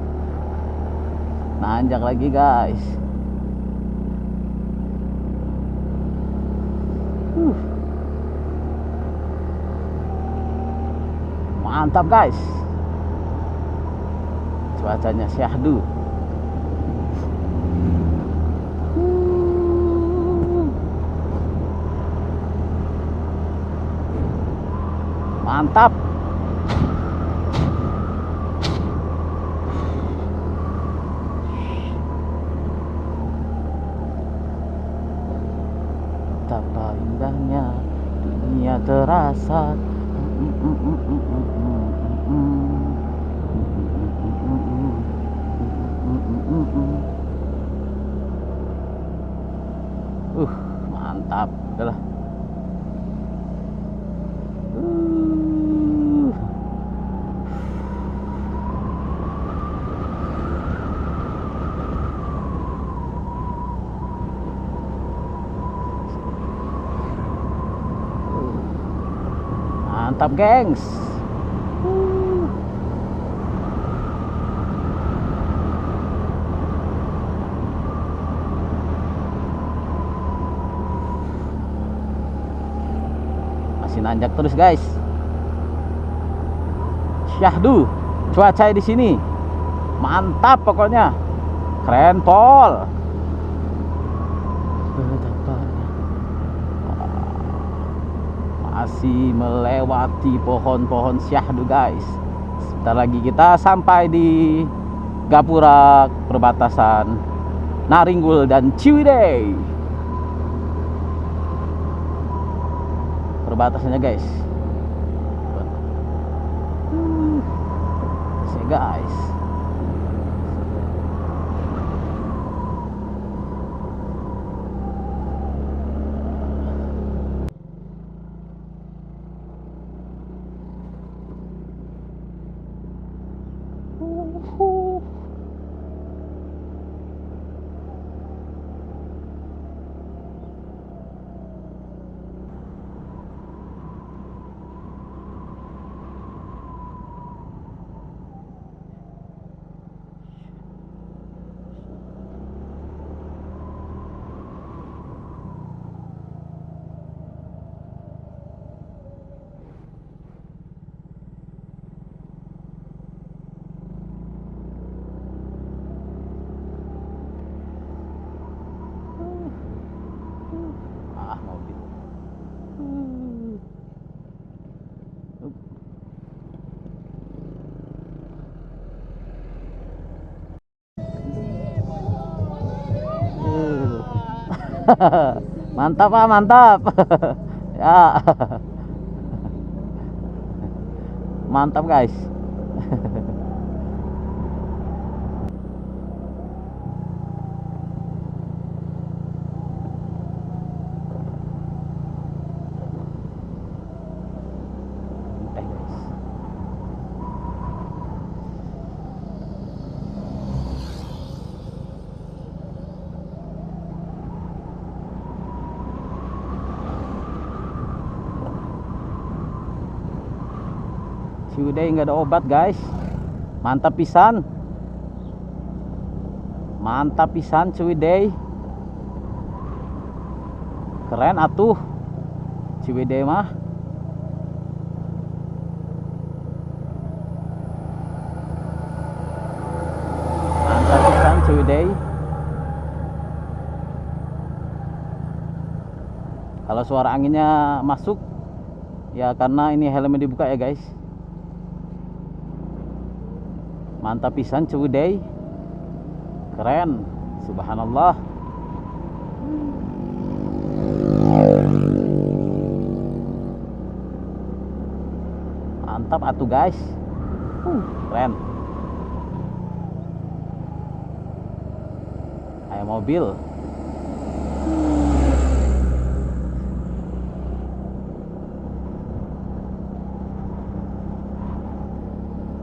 Nanjak lagi guys. Mantap guys. Cuacanya syahdu. Mantap. Betapa indahnya dunia terasa. Mantap. Udahlah. Mantap gengs. Masih nanjak terus guys. Syahdu cuaca di sini. Mantap pokoknya. Keren pol. Masih melewati pohon-pohon syahdu guys. Sebentar lagi kita sampai di Gapura perbatasan Naringgul dan Ciwidey. Perbatasannya guys. Guys. Mantap Pak, mantap. Ya. Mantap guys. Ciwidey nggak ada obat guys. Mantap pisan. Mantap pisan Ciwidey. Keren atuh Ciwidey mah. Mantap pisan Ciwidey. Kalau suara anginnya masuk ya karena ini helmnya dibuka ya guys. Mantap pisan Ciwidey. Keren. Subhanallah. Mantap atuh guys. Keren. Kayak mobil.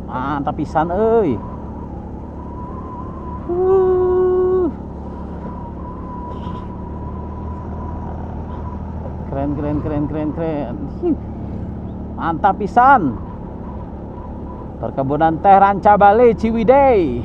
Mantap pisan euy. Keren. Mantap pisan. Perkebunan teh Ranca Bali Ciwidey.